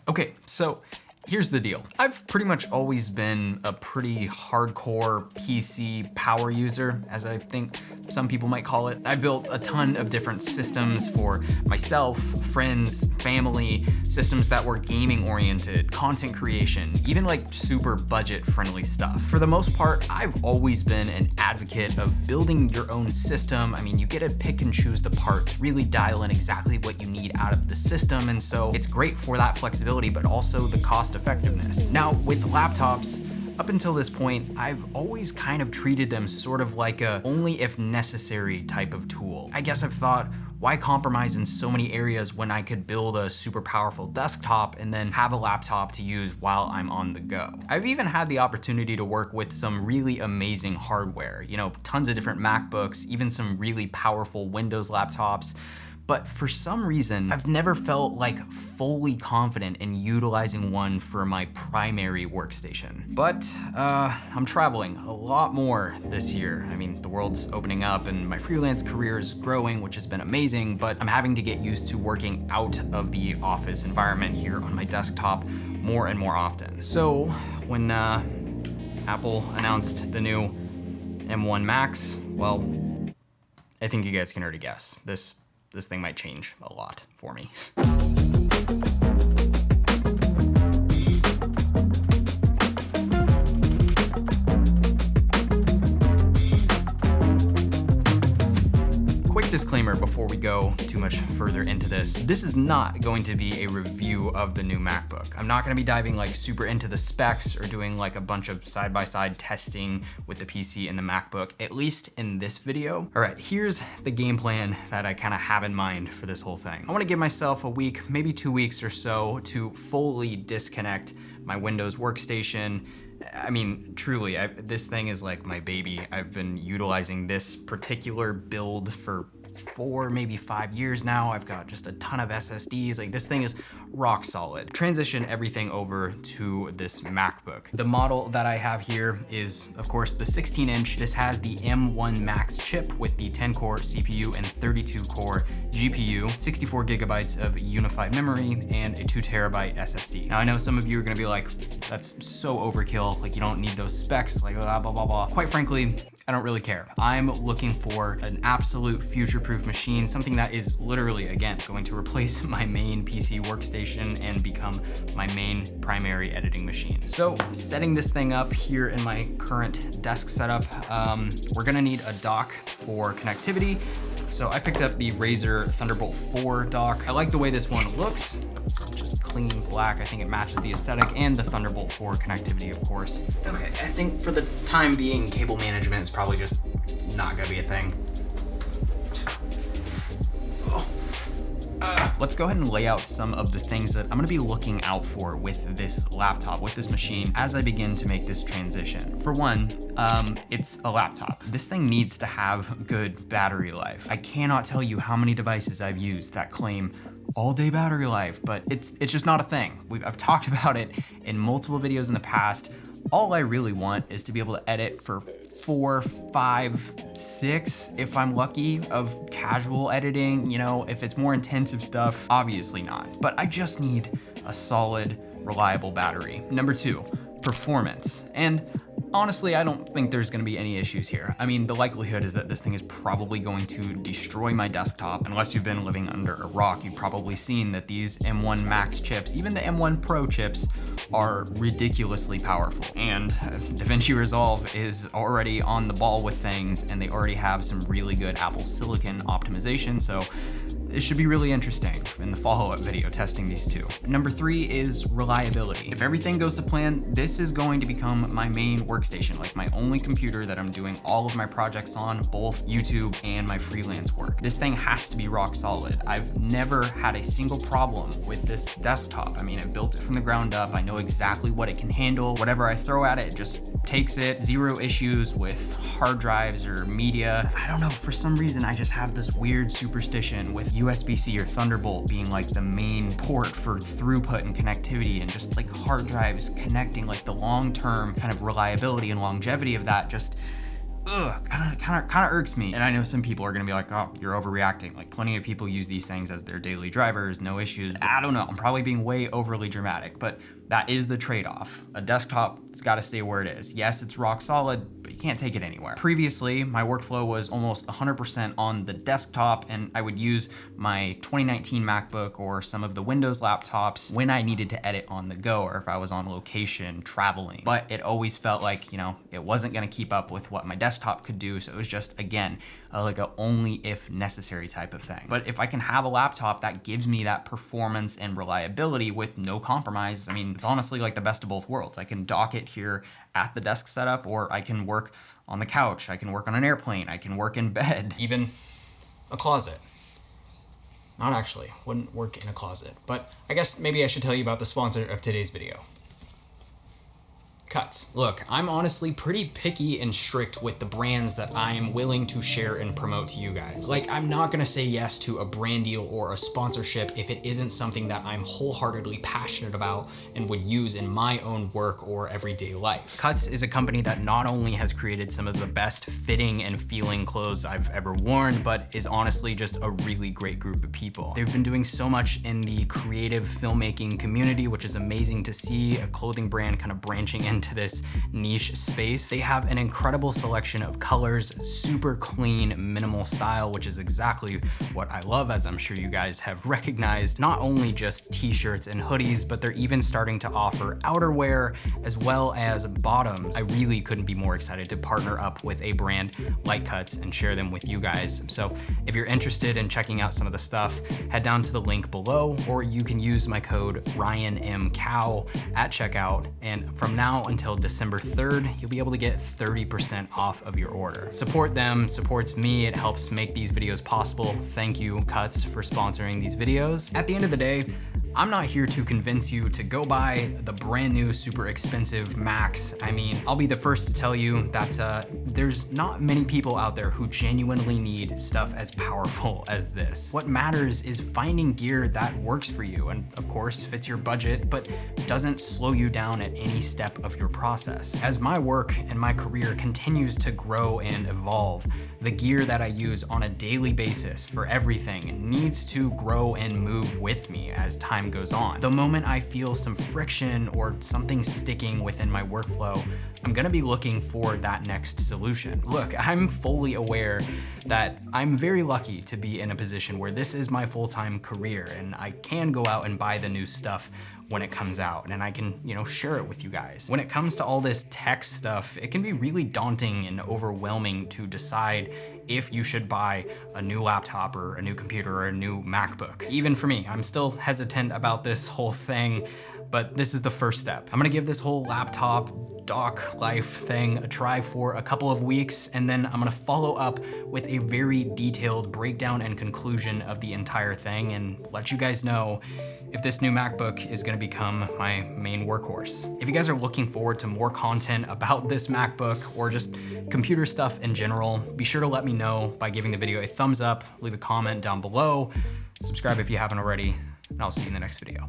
Okay, so here's the deal. I've pretty much always been a pretty hardcore PC power user, as I think some people might call it. I built a ton of different systems for myself, friends, family, systems that were gaming oriented, content creation, even like super budget friendly stuff. For the most part, I've always been an advocate of building your own system. I mean, you get to pick and choose the parts, really dial in exactly what you need out of the system. And so it's great for that flexibility, but also the cost effectiveness. Now with laptops, up until this point, I've always kind of treated them sort of like a only if necessary type of tool. I guess I've thought, why compromise in so many areas when I could build a super powerful desktop and then have a laptop to use while I'm on the go? I've even had the opportunity to work with some really amazing hardware, you know, tons of different MacBooks, even some really powerful Windows laptops. But for some reason, I've never felt like fully confident in utilizing one for my primary workstation. But I'm traveling a lot more this year. I mean, the world's opening up and my freelance career is growing, which has been amazing, but I'm having to get used to working out of the office environment here on my desktop more and more often. So when Apple announced the new M1 Max, well, I think you guys can already guess. This thing might change a lot for me. Quick disclaimer before we go too much further into this. This is not going to be a review of the new MacBook. I'm not gonna be diving like super into the specs or doing like a bunch of side-by-side testing with the PC and the MacBook, at least in this video. All right, here's the game plan that I kind of have in mind for this whole thing. I wanna give myself a week, maybe 2 weeks or so to fully disconnect my Windows workstation. I mean, truly, this thing is like my baby. I've been utilizing this particular build for 4, maybe 5 years now. I've got just a ton of SSDs. Like, this thing is rock solid. Transition everything over to this MacBook. The model that I have here is, of course, the 16-inch. This has the M1 Max chip with the 10-core CPU and 32-core GPU, 64 gigabytes of unified memory, and a 2 terabyte SSD. Now, I know some of you are gonna be like, that's so overkill. Like, you don't need those specs, like blah, blah, blah, blah. Quite frankly, I don't really care. I'm looking for an absolute future-proof machine, something that is literally, again, going to replace my main PC workstation and become my main primary editing machine. So setting this thing up here in my current desk setup, we're gonna need a dock for connectivity. So I picked up the Razer Thunderbolt 4 dock. I like the way this one looks. It's just clean black. I think it matches the aesthetic and the Thunderbolt 4 connectivity, of course. Okay, I think for the time being, cable management is probably just not gonna be a thing. Let's go ahead and lay out some of the things that I'm gonna be looking out for with this laptop, with this machine, as I begin to make this transition. For one, it's a laptop. This thing needs to have good battery life. I cannot tell you how many devices I've used that claim all-day battery life, but it's just not a thing. I've talked about it in multiple videos in the past. All I really want is to be able to edit for 4, 5, 6, if I'm lucky, of casual editing. You know, if it's more intensive stuff, obviously not. But I just need a solid, reliable battery. Number 2, performance. And honestly, I don't think there's gonna be any issues here. I mean, the likelihood is that this thing is probably going to destroy my desktop. Unless you've been living under a rock, you've probably seen that these M1 Max chips, even the M1 Pro chips, are ridiculously powerful. And DaVinci Resolve is already on the ball with things, and they already have some really good Apple Silicon optimization, so it should be really interesting in the follow-up video testing these two. Number 3 is reliability. If everything goes to plan, this is going to become my main workstation, like my only computer that I'm doing all of my projects on, both YouTube and my freelance work. This thing has to be rock solid. I've never had a single problem with this desktop. I mean, I built it from the ground up. I know exactly what it can handle. Whatever I throw at it, it just takes it. Zero issues with hard drives or media. I don't know, for some reason, I just have this weird superstition with USB-C or Thunderbolt being like the main port for throughput and connectivity, and just like hard drives connecting, like the long-term kind of reliability and longevity of that just kind of irks me. And I know some people are gonna be like, oh, you're overreacting. Like plenty of people use these things as their daily drivers, no issues. I don't know, I'm probably being way overly dramatic, but that is the trade-off. A desktop, it's gotta stay where it is. Yes, it's rock solid, but you can't take it anywhere. Previously, my workflow was almost 100% on the desktop, and I would use my 2019 MacBook or some of the Windows laptops when I needed to edit on the go, or if I was on location traveling. But it always felt like, you know, it wasn't gonna keep up with what my desktop could do, so it was just, again, like a only if necessary type of thing. But if I can have a laptop that gives me that performance and reliability with no compromise, I mean, it's honestly like the best of both worlds. I can dock it here at the desk setup, or I can work on the couch, I can work on an airplane, I can work in bed, even a closet. Not actually, wouldn't work in a closet, but I guess maybe I should tell you about the sponsor of today's video. Cuts. Look, I'm honestly pretty picky and strict with the brands that I am willing to share and promote to you guys. Like, I'm not gonna say yes to a brand deal or a sponsorship if it isn't something that I'm wholeheartedly passionate about and would use in my own work or everyday life. Cuts is a company that not only has created some of the best fitting and feeling clothes I've ever worn, but is honestly just a really great group of people. They've been doing so much in the creative filmmaking community, which is amazing to see, a clothing brand kind of branching into this niche space. They have an incredible selection of colors, super clean, minimal style, which is exactly what I love, as I'm sure you guys have recognized. Not only just t-shirts and hoodies, but they're even starting to offer outerwear as well as bottoms. I really couldn't be more excited to partner up with a brand like Cuts and share them with you guys. So if you're interested in checking out some of the stuff, head down to the link below, or you can use my code RyanMCow at checkout. And from now until December 3rd, you'll be able to get 30% off of your order. Support them, supports me, it helps make these videos possible. Thank you, Cuts, for sponsoring these videos. At the end of the day, I'm not here to convince you to go buy the brand new, super expensive Macs. I mean, I'll be the first to tell you that there's not many people out there who genuinely need stuff as powerful as this. What matters is finding gear that works for you and, of course, fits your budget, but doesn't slow you down at any step of your process. As my work and my career continues to grow and evolve, the gear that I use on a daily basis for everything needs to grow and move with me as time goes on. The moment I feel some friction or something sticking within my workflow, I'm gonna be looking for that next solution. Look, I'm fully aware that I'm very lucky to be in a position where this is my full-time career and I can go out and buy the new stuff when it comes out and I can, you know, share it with you guys. When it comes to all this tech stuff, it can be really daunting and overwhelming to decide if you should buy a new laptop or a new computer or a new MacBook. Even for me, I'm still hesitant about this whole thing, but this is the first step. I'm gonna give this whole laptop dock life thing a try for a couple of weeks, and then I'm gonna follow up with a very detailed breakdown and conclusion of the entire thing and let you guys know if this new MacBook is gonna become my main workhorse. If you guys are looking forward to more content about this MacBook or just computer stuff in general, be sure to let me know by giving the video a thumbs up, leave a comment down below, subscribe if you haven't already, and I'll see you in the next video.